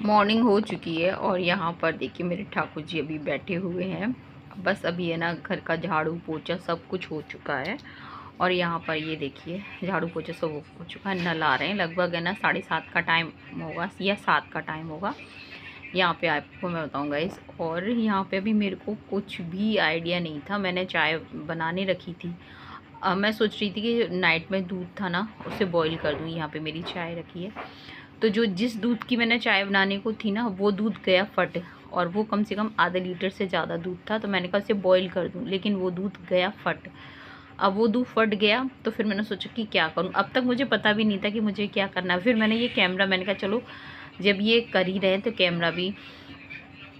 Morning हो चुकी है और यहाँ पर देखिए मेरे ठाकुर जी अभी बैठे हुए हैं। बस अभी है ना घर का झाड़ू पोछा सब कुछ हो चुका है। और यहाँ पर ये देखिए झाड़ू पोछा सब हो चुका है। नल आ रहे हैं, लगभग है ना 7:30 का टाइम होगा या 7 का टाइम होगा। यहाँ पे आपको मैं बताऊँगा इस। और यहाँ पे भी मेरे को कुछ भी आइडिया नहीं था। मैंने चाय बनाने रखी थी। मैं सोच रही थी कि नाइट में दूध था ना उसे बॉईल कर दूँ। यहाँ पे मेरी चाय रखी है, तो जो जिस दूध की मैंने चाय बनाने को थी ना वो दूध गया फट। और वो कम से कम आधा लीटर से ज़्यादा दूध था, तो मैंने कहा उसे बॉईल कर दूँ, लेकिन वो दूध गया फट। अब वो दूध फट गया तो फिर मैंने सोचा कि क्या करूँ। अब तक मुझे पता भी नहीं था कि मुझे क्या करना है। फिर मैंने ये कैमरा, मैंने कहा चलो जब ये कर ही रहे हैं तो कैमरा भी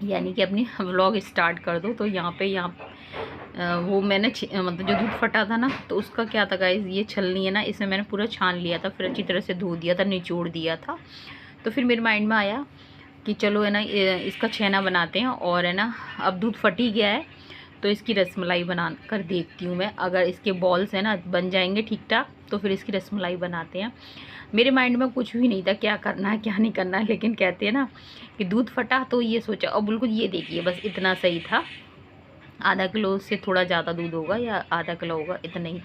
यानी कि अपनी व्लॉग स्टार्ट कर दो। तो यहाँ वो मैंने मतलब जो दूध फटा था ना तो उसका क्या था गाइस, ये छलनी है ना, इसे मैंने पूरा छान लिया था, फिर अच्छी तरह से धो दिया था, निचोड़ दिया था। तो फिर मेरे माइंड में आया कि चलो है ना इसका छेना बनाते हैं। और है ना अब दूध फट ही गया है तो इसकी रसमलाई बना कर देखती हूँ मैं। अगर इसके बॉल्स है ना बन जाएंगे ठीक ठाक तो फिर इसकी रसमलाई बनाते हैं। मेरे माइंड में कुछ भी नहीं था क्या करना है क्या नहीं करना है, लेकिन कहते हैं ना कि दूध फटा तो ये सोचा। और बिल्कुल ये देखिए बस इतना सही था। आधा किलो से थोड़ा ज़्यादा दूध होगा या आधा किलो होगा, इतना ही।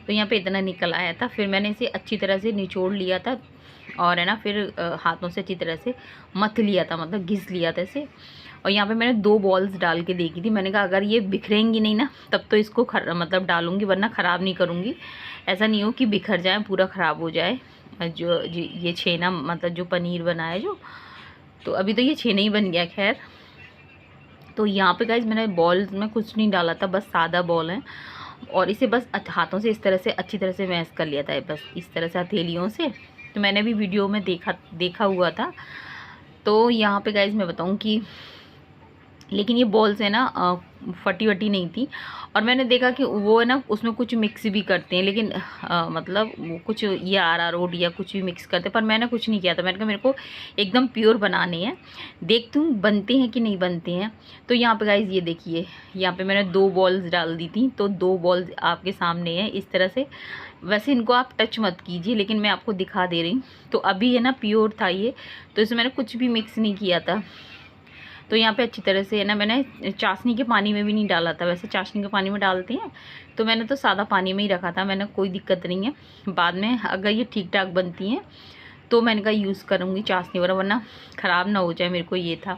तो यहाँ पे इतना निकल आया था। फिर मैंने इसे अच्छी तरह से निचोड़ लिया था और है ना फिर हाथों से अच्छी तरह से मथ लिया था, मतलब घिस लिया था इसे। और यहाँ पे मैंने 2 बॉल्स डाल के देखी थी। मैंने कहा अगर ये बिखरेंगी नहीं ना तब तो इसको मतलब डालूंगी, वरना ख़राब नहीं करूँगी। ऐसा नहीं हो कि बिखर जाए पूरा ख़राब हो जाए ये छेना, मतलब जो पनीर बना है जो। तो अभी तो ये छेना ही बन गया खैर। तो यहाँ पे गाइज मैंने बॉल में कुछ नहीं डाला था, बस सादा बॉल है। और इसे बस हाथों से इस तरह से अच्छी तरह से मैश कर लिया था, बस इस तरह से हथेलियों से। तो मैंने भी वीडियो में देखा हुआ था। तो यहाँ पे गाइज मैं बताऊँ कि लेकिन ये बॉल्स है ना फटी वटी नहीं थी। और मैंने देखा कि वो है ना उसमें कुछ मिक्स भी करते हैं, लेकिन मतलब वो कुछ ये अरारोट या कुछ भी मिक्स करते हैं, पर मैंने कुछ नहीं किया था। मैंने कहा मेरे को एकदम प्योर बनाने हैं, देखती हूँ बनते हैं कि नहीं बनते हैं। तो यहाँ पे गाइज ये देखिए, यहाँ पे मैंने 2 बॉल्स डाल दी थी, तो 2 बॉल्स आपके सामने हैं इस तरह से। वैसे इनको आप टच मत कीजिए, लेकिन मैं आपको दिखा दे रही हूँ। तो अभी है ना प्योर था ये, तो इसमें मैंने कुछ भी मिक्स नहीं किया था। तो यहाँ पे अच्छी तरह से है ना मैंने चाशनी के पानी में भी नहीं डाला था, वैसे चाशनी के पानी में डालते हैं। तो मैंने तो सादा पानी में ही रखा था, मैंने कोई दिक्कत नहीं है। बाद में अगर ये ठीक ठाक बनती हैं तो मैंने कहा यूज़ करूँगी चाशनी वाला, वरना ख़राब ना हो जाए, मेरे को ये था।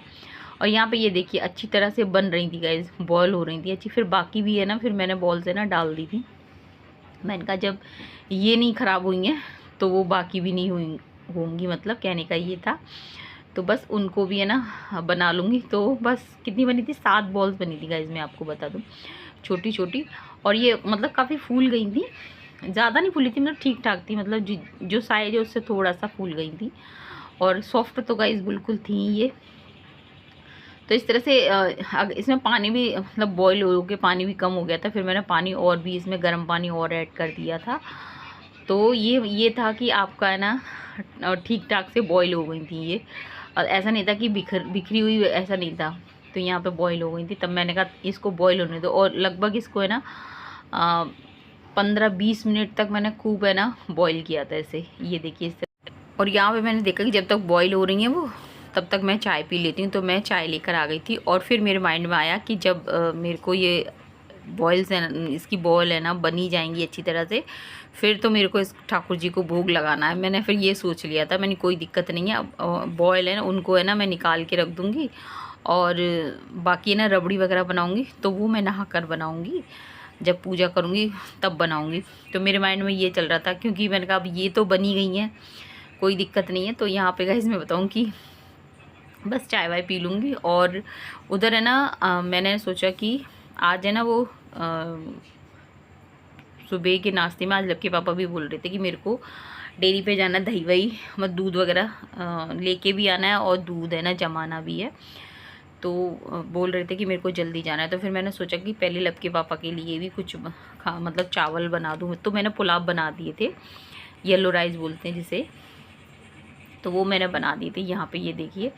और यहाँ पे ये देखिए अच्छी तरह से बन रही थी गाइस, बॉयल हो रही थी अच्छी। फिर बाकी भी है ना फिर मैंने बॉल्स है ना डाल दी थी। मैंने कहा जब ये नहीं ख़राब हुई हैं तो वो बाकी भी नहीं हुई होंगी, मतलब कहने का ये था। तो बस उनको भी है ना बना लूँगी। तो बस कितनी बनी थी, 7 बॉल्स बनी थी गाइज, मैं आपको बता दूँ, छोटी छोटी। और ये मतलब काफ़ी फूल गई थी, ज़्यादा नहीं फूली थी, मतलब ठीक ठाक थी, मतलब जो साइज है उससे थोड़ा सा फूल गई थी। और सॉफ्ट तो गाइज बिल्कुल थी ये। तो इस तरह से इसमें पानी भी मतलब बॉईल हो के पानी भी कम हो गया था। फिर मैंने पानी और भी इसमें गर्म पानी और ऐड कर दिया था। तो ये था कि आपका है ना ठीक ठाक से बॉईल हो गई थी ये। और ऐसा नहीं था कि बिखरी हुई, ऐसा नहीं था। तो यहाँ पे बॉईल हो गई थी, तब मैंने कहा इसको बॉईल होने दो। और लगभग इसको है ना 15-20 मिनट तक मैंने खूब है ना बॉईल किया था इसे, ये देखिए इस तरह। और यहाँ पे मैंने देखा कि जब तक बॉईल हो रही है वो, तब तक मैं चाय पी लेती हूँ। तो मैं चाय लेकर आ गई थी। और फिर मेरे माइंड में आया कि जब मेरे को ये बॉयल्स है, इसकी बॉयल है ना बनी जाएंगी अच्छी तरह से, फिर तो मेरे को इस ठाकुर जी को भोग लगाना है। मैंने फिर ये सोच लिया था, मैंने कोई दिक्कत नहीं है, अब बॉयल है ना उनको है ना मैं निकाल के रख दूँगी। और बाकी है ना रबड़ी वगैरह बनाऊँगी तो वो मैं नहा कर बनाऊँगी, जब पूजा करूँगी तब बनाऊँगी। तो मेरे माइंड में ये चल रहा था, क्योंकि मैंने कहा अब ये तो बनी गई हैं, कोई दिक्कत नहीं है। तो यहाँ पे गाइस मैं बताऊँ कि बस चाय वाय पी लूँगी। और उधर है ना मैंने सोचा कि आज है ना वो सुबह के नाश्ते में आज लक्की पापा भी बोल रहे थे कि मेरे को डेयरी पे जाना, दही वही मतलब दूध वगैरह लेके भी आना है और दूध है ना जमाना भी है। तो बोल रहे थे कि मेरे को जल्दी जाना है। तो फिर मैंने सोचा कि पहले लक्की पापा के लिए भी कुछ मतलब चावल बना दूँ। तो मैंने पुलाव बना दिए थे, येलो राइस बोलते हैं जिसे, तो वो मैंने बना दी थी। यहाँ पे ये देखिए,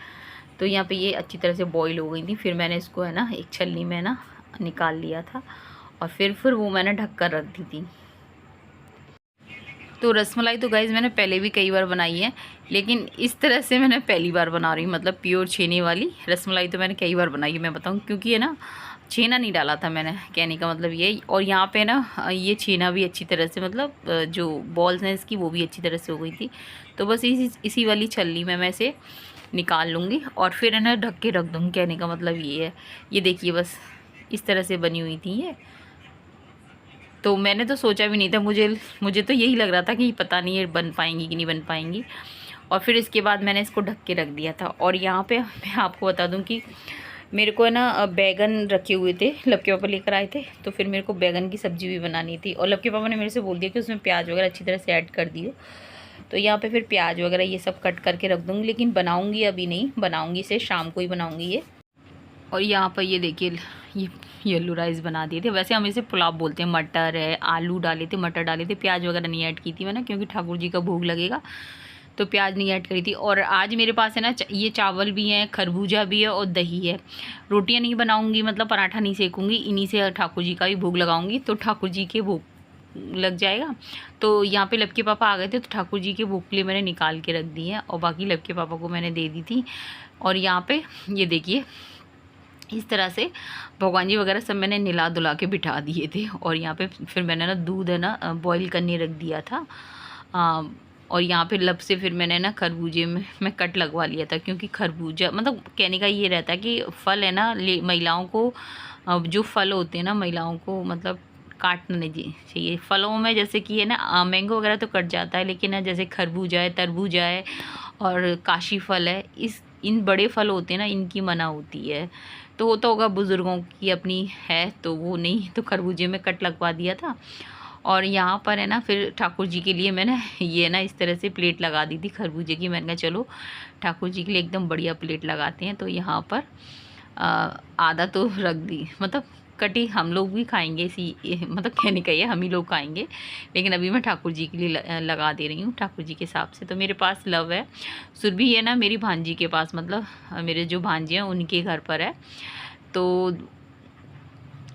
तो यहाँ पे ये अच्छी तरह से बॉईल हो गई थी। फिर मैंने इसको है ना एक छलनी में ना निकाल लिया था और फिर वो मैंने ढक कर रख दी थी। तो रसमलाई तो गाइज़ मैंने पहले भी कई बार बनाई है, लेकिन इस तरह से मैंने पहली बार बना रही हूँ। मतलब प्योर छेने वाली रसमलाई तो मैंने कई बार बनाई है, मैं बताऊँ, क्योंकि है ना छेना नहीं डाला था मैंने, कहने का मतलब ये। और यहाँ पे ना ये छेना भी अच्छी तरह से, मतलब जो बॉल्स हैं इसकी वो भी अच्छी तरह से हो गई थी। तो बस इसी वाली छलनी में मैं इसे निकाल लूँगी और फिर है ना ढक के रख दूँगी, कहने का मतलब ये है। ये देखिए बस इस तरह से बनी हुई थी ये। तो मैंने तो सोचा भी नहीं था, मुझे तो यही लग रहा था कि पता नहीं ये बन पाएंगी कि नहीं बन पाएंगी। और फिर इसके बाद मैंने इसको ढक के रख दिया था। और यहाँ पे मैं आपको बता दूं कि मेरे को है ना बैगन रखे हुए थे, लपके पापा लेकर आए थे, तो फिर मेरे को बैगन की सब्ज़ी भी बनानी थी। और लपके पापा ने मेरे से बोल दिया कि उसमें प्याज वगैरह अच्छी तरह से ऐड कर दियो। तो यहाँ पे फिर प्याज वगैरह ये सब कट करके रख दूँगी, लेकिन बनाऊँगी अभी नहीं, बनाऊँगी इसे शाम को ही बनाऊँगी ये। और यहाँ पर ये देखिए ये येलो राइस बना दिए थे। वैसे हम इसे पुलाव बोलते हैं। मटर है, आलू डाले थे, मटर डाले थे, प्याज वगैरह नहीं ऐड की थी मैंने, क्योंकि ठाकुर जी का भोग लगेगा तो प्याज नहीं ऐड करी थी। और आज मेरे पास है ना ये चावल भी हैं, खरबूजा भी है और दही है। रोटियां नहीं बनाऊंगी, मतलब पराठा नहीं सेकूंगी, इन्हीं से ठाकुर जी का भी भोग लगाऊंगी, तो ठाकुर जी के भोग लग जाएगा। तो यहाँ पे लपके पापा आ गए थे, तो ठाकुर जी के भोग के लिए मैंने निकाल के रख दी है और बाकी लपके पापा को मैंने दे दी थी। और यहाँ पे ये देखिए इस तरह से भगवान जी वगैरह सब मैंने निला धुला के बिठा दिए थे। और यहाँ पे फिर मैंने ना दूध है ना बॉईल करने रख दिया था। और यहाँ पे लब से फिर मैंने ना खरबूजे में मैं कट लगवा लिया था, क्योंकि खरबूजा मतलब कहने का ये रहता है कि फल है ना महिलाओं को, जो फल होते हैं ना महिलाओं को मतलब काटना नहीं चाहिए। फलों में जैसे कि है ना मैंगो वगैरह तो कट जाता है, लेकिन ना जैसे खरबूजा है, तरबूजा है और काशी फल है, इन बड़े फल होते हैं ना इनकी मना होती है। तो होता होगा बुज़ुर्गों की अपनी है, तो वो नहीं, तो खरबूजे में कट लगवा दिया था। और यहाँ पर है ना फिर ठाकुर जी के लिए मैंने ये ना इस तरह से प्लेट लगा दी थी खरबूजे की। मैंने कहा चलो ठाकुर जी के लिए एकदम बढ़िया प्लेट लगाते हैं। तो यहाँ पर आधा तो रख दी, मतलब कटी हम लोग भी खाएंगे, इसी मतलब कहने का ये हम ही लोग खाएंगे, लेकिन अभी मैं ठाकुर जी के लिए लगा दे रही हूँ ठाकुर जी के हिसाब से। तो मेरे पास लव है, सुरभि है ना मेरी भांजी के पास, मतलब मेरे जो भांजी हैं उनके घर पर है। तो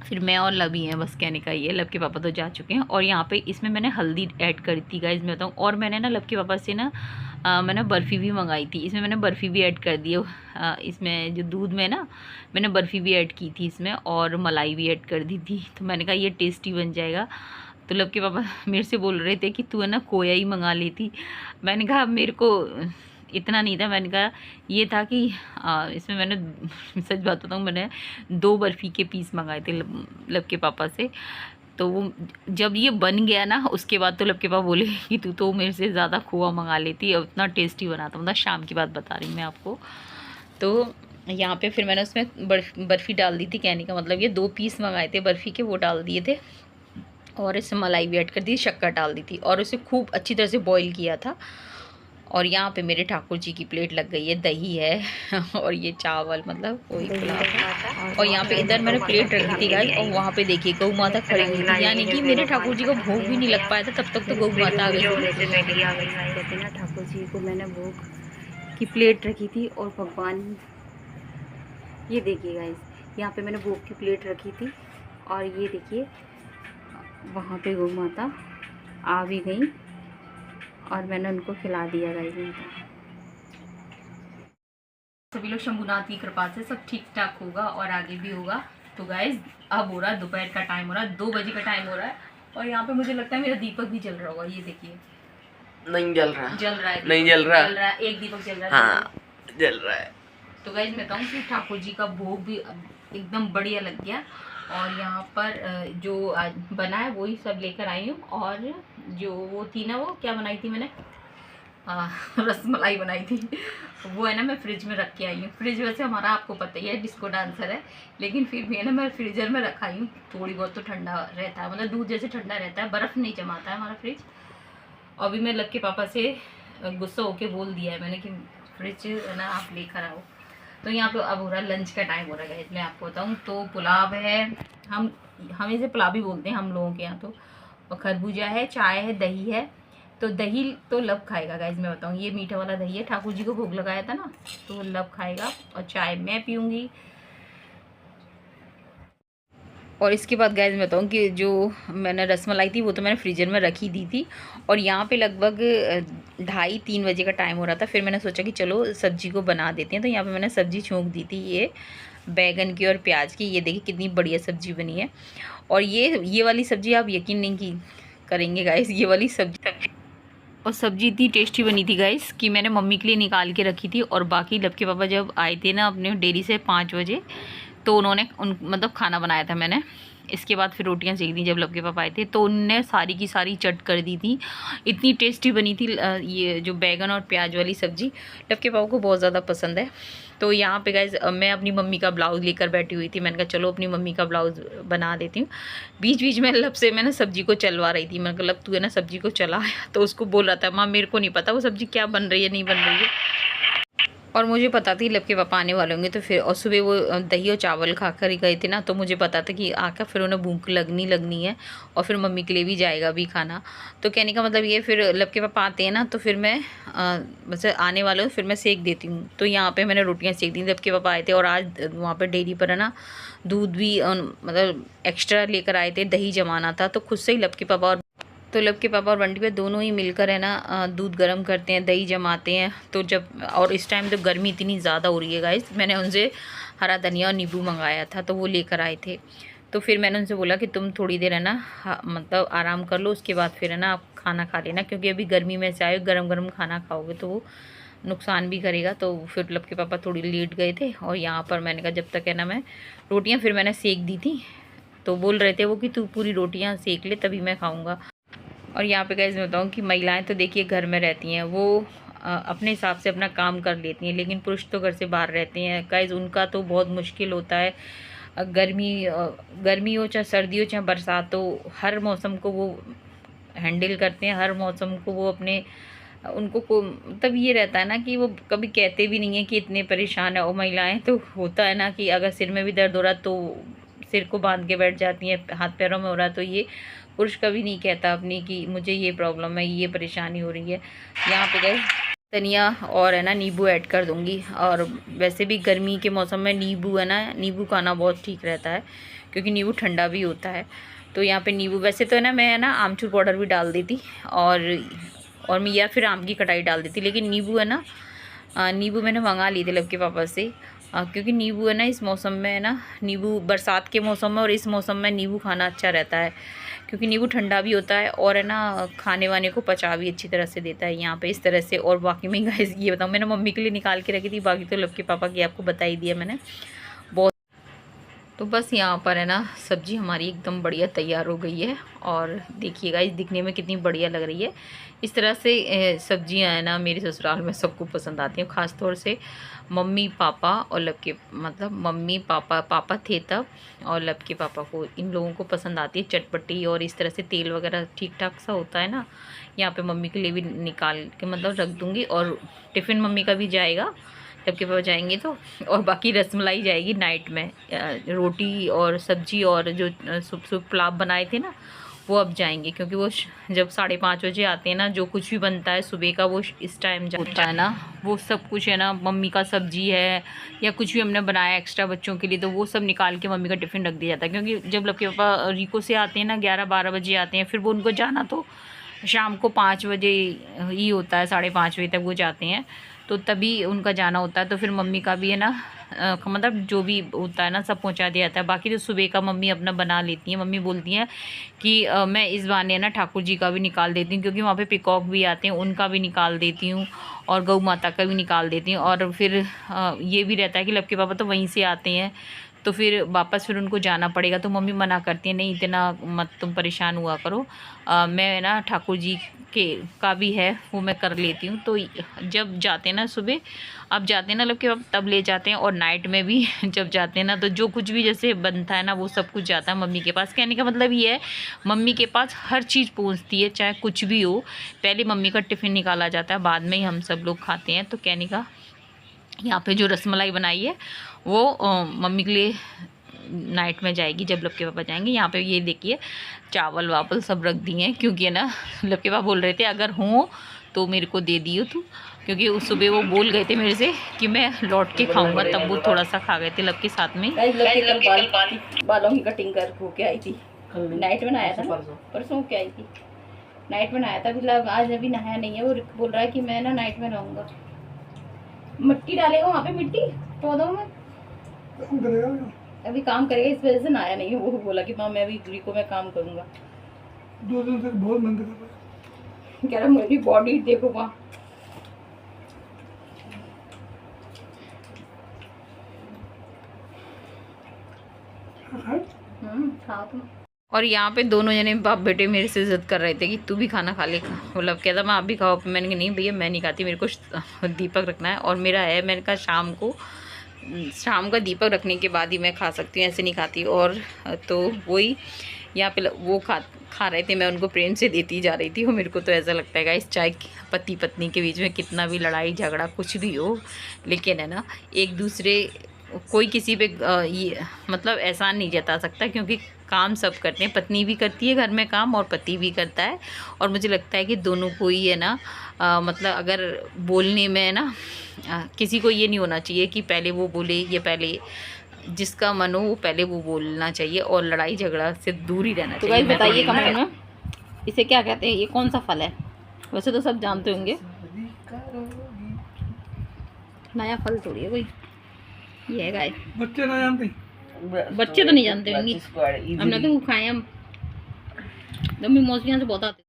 फिर मैं और लव ही हैं, बस कहने का ये। लव के पापा तो जा चुके हैं। और यहाँ पे इसमें मैंने हल्दी ऐड करी थी गाइस, मैं बताऊँ। और मैंने ना लव के पापा से ना मैंने बर्फ़ी भी मंगाई थी, इसमें मैंने बर्फ़ी भी ऐड कर दी है। इसमें जो दूध में ना मैंने बर्फ़ी भी ऐड की थी इसमें, और मलाई भी ऐड कर दी थी। तो मैंने कहा ये टेस्टी बन जाएगा। तो लव के पापा मेरे से बोल रहे थे कि तू है ना खोया ही मंगा लेती। मैंने कहा मेरे को इतना नहीं था, मैंने कहा ये था कि इसमें मैंने सच बात बताऊँ, मैंने 2 बर्फ़ी के पीस मंगाए थे लब के पापा से। तो वो जब ये बन गया ना उसके बाद तो लब के पापा बोले कि तू तो मेरे से ज़्यादा खोआ मंगा लेती है, उतना टेस्टी बनाता। मतलब शाम की बात बता रही हूँ मैं आपको। तो यहाँ पे फिर मैंने उसमें बर्फ़ी डाल दी थी, कहने का मतलब ये 2 पीस मंगाए थे बर्फ़ी के, वो डाल दिए थे। और इसमें मलाई भी ऐड कर दी, शक्कर डाल दी थी और उसे खूब अच्छी तरह से बॉईल किया था। और यहाँ पे मेरे ठाकुर जी की प्लेट लग गई है, दही है और ये चावल, मतलब वही पुलाव है। और यहाँ पे इधर मैंने प्लेट रखी थी गाइस, और वहाँ पे देखिए गौ माता खड़ी हुई थी, यानी कि मेरे ठाकुर जी को भोग भी नहीं लग पाया था, तब तक तो गौ माता आ गई थी। कहते ना ठाकुर जी को मैंने भोग की प्लेट रखी थी। और भगवान ये देखिए गाइस, यहाँ पे मैंने भोग की प्लेट रखी थी और ये देखिए वहाँ पे गौ माता आ भी गई और मैंने उनको खिला दिया गाइस। सभी लोग शंभुनाथ की कृपा से सब ठीक ठाक होगा और आगे भी होगा। तो गाइस अब हो रहा है दोपहर का टाइम, हो रहा है 2 बजे का टाइम हो रहा है। और यहाँ पे मुझे लगता है मेरा दीपक भी जल रहा होगा, ये देखिए। नहीं जल रहा है, जल रहा है, नहीं जल रहा है, एक दीपक जल रहा है। हाँ जल रहा है। तो गाइस मैं कहूँ कि ठाकुर जी का भोग भी एकदम बढ़िया लग गया। और यहाँ पर जो बना है वही सब लेकर आई हूँ। और जो वो थी ना, वो क्या बनाई थी मैंने, रसमलाई बनाई थी, वो है ना मैं फ्रिज में रख के आई हूँ। फ्रिज वैसे हमारा आपको पता ही है डिस्को डांसर है, लेकिन फिर भी है ना मैं फ्रीजर में रखा हूँ। थोड़ी बहुत तो ठंडा रहता है, मतलब दूध जैसे ठंडा रहता है, बर्फ़ नहीं जमाता है हमारा फ्रिज। और अभी मैं लग के पापा से गुस्सा होके बोल दिया है मैंने कि फ्रिज है ना आप लेकर आओ। तो यहाँ पे अब हो रहा है लंच का टाइम हो रहा है, मैं आपको बताऊँ। तो पुलाव है, हम इसे पुलाव ही बोलते हैं हम लोगों के यहाँ। तो और खरबूजा है, चाय है, दही है। तो दही तो लब खाएगा गाइज, मैं बताऊँ, ये मीठा वाला दही है, ठाकुर जी को भोग लगाया था ना, तो लब खाएगा। और चाय मैं पीऊँगी। और इसके बाद गाइस मैं बताऊँ कि जो मैंने रसमलाई थी वो तो मैंने फ्रीजर में रखी दी थी, और यहाँ पे लगभग 2:30-3 बजे का टाइम हो रहा था। फिर मैंने सोचा कि चलो सब्जी को बना देते हैं, तो यहाँ पे मैंने सब्जी छोंक दी थी, ये बैगन की और प्याज की। ये देखिए कितनी बढ़िया सब्जी बनी है। और ये वाली सब्जी आप यकीन नहीं की करेंगे गाइस, ये वाली सब्जी और सब्जी इतनी टेस्टी बनी थी गाइस कि मैंने मम्मी के लिए निकाल के रखी थी। और बाकी लपके पापा जब आए थे ना अपने डेयरी से 5 बजे, तो उन्होंने मतलब खाना बनाया था मैंने। इसके बाद फिर रोटियां सेक दी जब लपके पापा आए थे, तो उनने सारी की सारी चट कर दी थी। इतनी टेस्टी बनी थी ये जो बैगन और प्याज वाली सब्जी, लपके पापा को बहुत ज़्यादा पसंद है। तो यहाँ पे गाइज मैं अपनी मम्मी का ब्लाउज़ लेकर बैठी हुई थी। मैंने कहा चलो अपनी मम्मी का ब्लाउज़ बना देती हूँ। बीच बीच में लब से मैंने सब्जी को चलवा रही थी। मैंने कहा लब तू है ना सब्जी को चला, तो उसको बोल रहा था माँ मेरे को नहीं पता वो सब्जी क्या बन रही है नहीं बन रही है। और मुझे पता थी लब के पापा आने वाले होंगे, तो फिर और सुबह वो दही और चावल खा कर ही गए थे ना, तो मुझे पता था कि आकर फिर उन्हें भूख लगनी है, और फिर मम्मी के लिए भी जाएगा भी खाना। तो कहने का मतलब ये, फिर लब के पापा आते हैं ना तो फिर मैं बस आने वाले हूँ फिर मैं सेक देती हूँ। तो यहाँ पे मैंने रोटियाँ सेक दी। लब के पापा आए थे, और आज वहाँ पर डेयरी पर है ना दूध भी मतलब एक्स्ट्रा लेकर आए थे, दही जमाना था, तो खुद से ही लब के पापा और बंटी पे दोनों ही मिलकर है ना दूध गर्म करते हैं, दही जमाते हैं। तो जब और इस टाइम तो गर्मी इतनी ज़्यादा हो रही है गाइस, मैंने उनसे हरा धनिया और नींबू मंगाया था, तो वो लेकर आए थे। तो फिर मैंने उनसे बोला कि तुम थोड़ी देर है ना मतलब आराम कर लो, उसके बाद फिर है ना आप खाना खा लेना, क्योंकि अभी गर्मी में से आए गरम गरम खाना खाओगे तो वो नुकसान भी करेगा। तो फिर लब के पापा थोड़ी लेट गए थे, और यहाँ पर मैंने कहा जब तक है ना मैं रोटियाँ फिर मैंने सेक दी थी। तो बोल रहे थे वो कि तू पूरी रोटियाँ सेक ले तभी मैं खाऊँगा। और यहाँ पे गाइस मैं बताऊँ कि महिलाएं तो देखिए घर में रहती हैं, वो अपने हिसाब से अपना काम कर लेती हैं, लेकिन पुरुष तो घर से बाहर रहते हैं गाइस, उनका तो बहुत मुश्किल होता है। गर्मी हो चाहे सर्दी हो चाहे बरसात हो, हर मौसम को वो हैंडल करते हैं, हर मौसम को वो अपने उनको को मतलब ये रहता है ना कि वो कभी कहते भी नहीं है कि इतने परेशान है। और महिलाएं तो होता है ना कि अगर सिर में भी दर्द हो रहा तो सिर को बांध के बैठ जाती हैं, हाथ पैरों में हो रहा तो ये पुरुष कभी नहीं कहता अपनी कि मुझे ये प्रॉब्लम है, ये परेशानी हो रही है। यहाँ पे गए धनिया और है ना नींबू ऐड कर दूँगी। और वैसे भी गर्मी के मौसम में नींबू है ना, नींबू खाना बहुत ठीक रहता है, क्योंकि नींबू ठंडा भी होता है। तो यहाँ पे नींबू वैसे तो है ना मैं है ना आमचूर पाउडर भी डाल देती, और मैं या फिर आम की खटाई डाल देती, लेकिन नींबू है ना नींबू मैंने मंगा लिए थे लब के पापा से, क्योंकि नींबू है ना इस मौसम में है ना, नींबू बरसात के मौसम में और इस मौसम में नींबू खाना अच्छा रहता है, क्योंकि नींबू ठंडा भी होता है और है ना खाने वाने को पचा भी अच्छी तरह से देता है यहाँ पे इस तरह से। और बाकी मैं गाइस ये बताऊँ, मैंने मम्मी के लिए निकाल के रखी थी, बाकी तो लब के पापा की आपको बता ही दिया मैंने बहुत। तो बस यहाँ पर है ना सब्जी हमारी एकदम बढ़िया तैयार हो गई है, और देखिए गाइस दिखने में कितनी बढ़िया लग रही है। इस तरह से सब्जियाँ है ना मेरे ससुराल में सबको पसंद आती हैं, ख़ास तौर से मम्मी पापा और लब के मतलब मम्मी पापा थे तब, और लब के पापा को, इन लोगों को पसंद आती है चटपटी, और इस तरह से तेल वगैरह ठीक ठाक सा होता है ना। यहाँ पे मम्मी के लिए भी निकाल के मतलब रख दूँगी, और टिफ़िन मम्मी का भी जाएगा लब के पापा जाएंगे तो, और बाकी रसमलाई जाएगी नाइट में। रोटी और सब्जी और जो सुबह पुलाव बनाए थे ना वो अब जाएंगे, क्योंकि वो जब 5:30 बजे आते हैं ना, जो कुछ भी बनता है सुबह का वो इस टाइम होता है ना, वो सब कुछ है ना मम्मी का सब्जी है या कुछ भी हमने बनाया एक्स्ट्रा बच्चों के लिए, तो वो सब निकाल के मम्मी का टिफ़िन रख दिया जाता है। क्योंकि जब लब के पापा रिको से आते हैं ना 11-12 बजे आते हैं, फिर वो उनको जाना तो शाम को 5 बजे ही होता है, 5:30 बजे तक वो जाते हैं, तो तभी उनका जाना होता है। तो फिर मम्मी का भी है ना मतलब जो भी होता है ना सब पहुंचा दिया जाता है। बाकी तो सुबह का मम्मी अपना बना लेती हैं। मम्मी बोलती हैं कि मैं इस बहाने ना ठाकुर जी का भी निकाल देती हूँ, क्योंकि वहाँ पे पिकॉक भी आते हैं, उनका भी निकाल देती हूँ, और गौ माता का भी निकाल देती हूँ। और फिर ये भी रहता है कि लब के पापा तो वहीं से आते हैं, तो फिर वापस फिर उनको जाना पड़ेगा, तो मम्मी मना करती है नहीं इतना मत तुम परेशान हुआ करो, मैं ना ठाकुर जी के का भी है वो मैं कर लेती हूँ। तो जब जाते हैं ना सुबह, अब जाते हैं ना लोग के अब तब ले जाते हैं, और नाइट में भी जब जाते हैं ना तो जो कुछ भी जैसे बनता है ना वो सब कुछ जाता है मम्मी के पास। कहने का मतलब ये है मम्मी के पास हर चीज़ पहुँचती है, चाहे कुछ भी हो, पहले मम्मी का टिफ़िन निकाला जाता है, बाद में ही हम सब लोग खाते हैं। तो कहने का यहाँ पे जो रसमलाई बनाई है वो मम्मी के लिए नाइट में जाएगी जब लब के पापा जाएंगे। यहाँ पे ये देखिए चावल वावल सब रख दिए हैं, क्योंकि है ना लब के पापा बोल रहे थे अगर हो तो मेरे को दे दियो तू, क्योंकि उस सुबह वो बोल गए थे मेरे से कि मैं लौट के खाऊंगा, तब वो थोड़ा सा खा गए थे लब के साथ में। बालों की कटिंग कर होके आई थी, नाइट में नहाया था, परसों होके आई थी, नाइट में नहाया था। मतलब आज अभी नहाया नहीं है, वो बोल रहा है कि मैं ना नाइट में रहूँगा। मिट्टी डालेगा वहाँ पे, मिट्टी पौधों में अभी काम करेगा, इस वजह से नहाया नहीं है। वो बोला कि माँ मैं अभी रिको में काम करूँगा। 2 दिन से बहुत मेहनत कर रहा है, कह रहा मेरी बॉडी देखो वहाँ। और यहाँ पे दोनों जने बाप बेटे मेरे से इज्जत कर रहे थे कि तू भी खाना खा ले, मतलब कहता मैं आप भी खाओ। मैंने कहा नहीं भैया मैं नहीं खाती, मेरे को दीपक रखना है और मेरा है। मैंने कहा शाम का दीपक रखने के बाद ही मैं खा सकती हूँ, ऐसे नहीं खाती। और तो वही यहाँ पे वो खा रहे थे, मैं उनको प्रेम से देती जा रही थी। और मेरे को तो ऐसा लगता है गाइस, चाहे पति पत्नी के बीच में कितना भी लड़ाई झगड़ा कुछ भी हो, लेकिन है ना एक दूसरे कोई किसी पे ये मतलब एहसान नहीं जता सकता, क्योंकि काम सब करते हैं। पत्नी भी करती है घर में काम और पति भी करता है। और मुझे लगता है कि दोनों को ही है ना मतलब अगर बोलने में है ना किसी को ये नहीं होना चाहिए कि पहले वो बोले, ये पहले जिसका मन हो वो पहले वो बोलना चाहिए, और लड़ाई झगड़ा से दूर ही रहना चाहिए। तो बताइए कमेंट में इसे क्या कहते हैं, ये कौन सा फल है? वैसे तो सब जानते होंगे, नया फल थोड़ी है कोई, ये है गाय। बच्चे ना जानते, बच्चे तो नहीं जानते होंगे, हमने तो खाए। हम मम्मी मौसमियाँ से बहुत आते।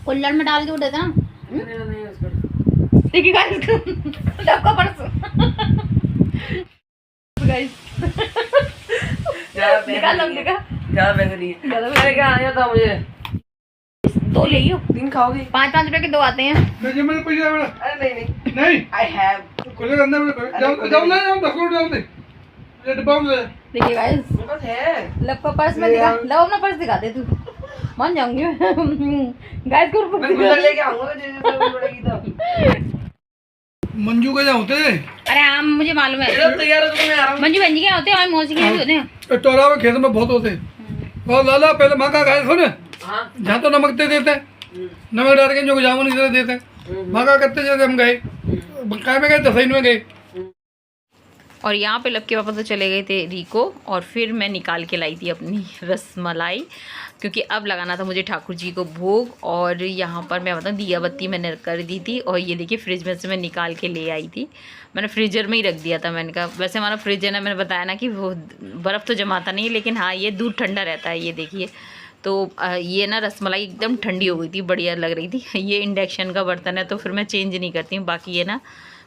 कुल्लड़ में डाल के उठे था देखिए गाइस, डब्बा परसों गाइस ज़्यादा बेहतरीन क्या आया था मुझे। 2 ले लियो, 3 खाओगी? 5-5 रुपए के 2 आते हैं। मुझे मेरे पैसे आवे। अरे नहीं नहीं आई हैव कोले करने में जाओ ना, जाओ 10 रुपए डाल दे, ये डब्बा में ले। देखिए गाइस मेरे पास है। लब का पर्स में दिखा, लब अपना पर्स दिखा दे तू, मान जाऊंगी गाइस को मैं गुल्ला लेके आऊंगा जैसे पड़ेगी तब। मंजू के होते हैं। अरे हाँ मुझे मालूम है, तैयार हो तो मैं आ रहा हूं। मंजू बहन जी क्या होते हैं और मौसी के भी होते हैं। टोला में खेत में बहुत होते हैं। और लाला पहले मक्का खाए सुन, जहाँ तो नमक दे देते, नमक डाल के जो जामुन इधर देते, मक्का करते जैसे हम गए काय में गए, दसैन में गए। और यहाँ पे लब के पापा तो चले गए थे रिको, और फिर मैं निकाल के लाई थी अपनी रसमलाई, क्योंकि अब लगाना था मुझे ठाकुर जी को भोग। और यहाँ पर मैं बताऊँ दिया बत्ती मैंने कर दी थी, और ये देखिए फ्रिज में से मैं निकाल के ले आई थी, मैंने फ्रीजर में ही रख दिया था। मैंने कहा वैसे हमारा फ्रिज है ना, मैंने बताया ना कि वो बर्फ़ तो जमाता नहीं है, लेकिन हाँ ये दूध ठंडा रहता है। ये देखिए तो ये ना रसमलाई एकदम ठंडी हो गई थी, बढ़िया लग रही थी। ये इंडक्शन का बर्तन है तो फिर मैं चेंज नहीं करती हूँ, बाकी ये ना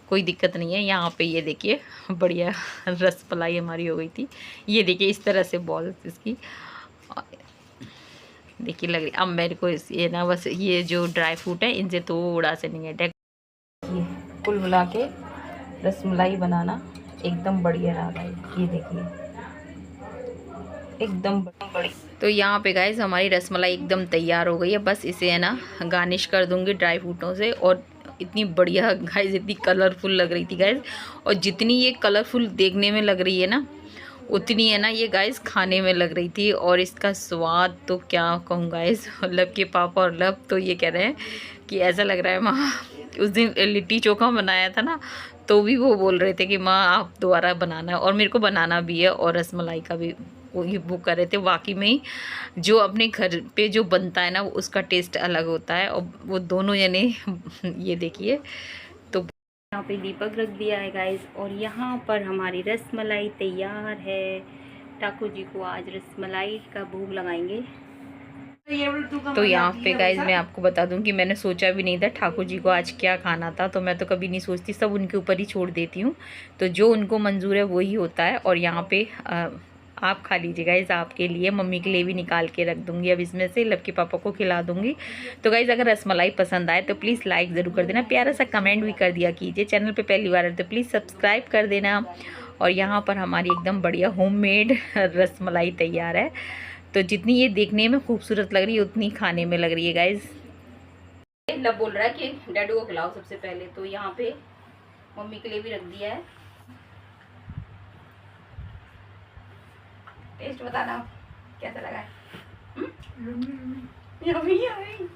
कोई दिक्कत नहीं है। यहाँ पे ये देखिए बढ़िया रसमलाई हमारी हो गई थी। ये देखिए इस तरह से बॉल इसकी देखिए लग रही। अब मेरे को ये ना बस ये जो ड्राई फ्रूट है इनसे थोड़ा से नहीं है, कुल मिला के रसमलाई बनाना एकदम बढ़िया रहा है। ये देखिए एकदम बड़ी। तो यहाँ पे गाइस हमारी रसमलाई एकदम तैयार हो गई है, बस इसे है ना गार्निश कर दूँगी ड्राई फ्रूटों से। और इतनी बढ़िया गाइस, इतनी कलरफुल लग रही थी गाइस, और जितनी ये कलरफुल देखने में लग रही है ना, उतनी है ना ये गाइस खाने में लग रही थी। और इसका स्वाद तो क्या कहूँ गाइस, लब के पापा और लब तो ये कह रहे हैं कि ऐसा लग रहा है माँ, उस दिन लिट्टी चोखा बनाया था ना, तो भी वो बोल रहे थे कि माँ आप दोबारा बनाना, और मेरे को बनाना भी है। और रसमलाई का भी वो कर रहे थे। वाकई में ही जो अपने घर पे जो बनता है ना, उसका टेस्ट अलग होता है। और वो दोनों जने ये देखिए, तो यहाँ पे दीपक रख दिया है गाइस, और यहाँ पर हमारी रसमलाई तैयार है। ठाकुर जी को आज रसमलाई का भोग लगाएंगे। तो यहाँ पे गाइज मैं आपको बता दूं कि मैंने सोचा भी नहीं था ठाकुर जी को आज क्या खाना था, तो मैं तो कभी नहीं सोचती, सब उनके ऊपर ही छोड़ देती हूँ। तो जो उनको मंजूर है वही होता है। और यहाँ पे आप खा लीजिए गाइज, आपके लिए, मम्मी के लिए भी निकाल के रख दूँगी अब इसमें से, लब के पापा को खिला दूँगी। तो गाइज अगर रसमलाई पसंद आए तो प्लीज़ लाइक ज़रूर कर देना, प्यारा सा कमेंट भी कर दिया कीजिए। चैनल पे पहली बार है तो प्लीज़ सब्सक्राइब कर देना। और यहाँ पर हमारी एकदम बढ़िया होममेड रसमलाई तैयार है। तो जितनी ये देखने में खूबसूरत लग रही है उतनी खाने में लग रही है गाइज। लब बोल रहा है कि डैडू को खिलाओ सबसे पहले, तो यहाँ पे मम्मी के लिए भी रख दिया है। टेस्ट बताना। कैसा लगा है? यम्मी यम्मी,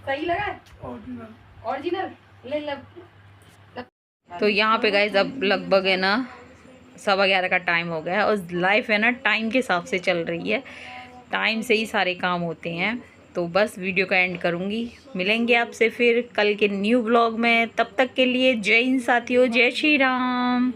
सही लगा है? ओरिजिनल ले लो। तो यहाँ पे गाइस अब लगभग है ना 11:15 का टाइम हो गया है और लाइफ है ना टाइम के हिसाब से चल रही है, टाइम से ही सारे काम होते हैं। तो बस वीडियो का एंड करूँगी, मिलेंगे आपसे फिर कल के न्यू व्लॉग में। तब तक के लिए जय हिंद साथियों, जय श्री राम।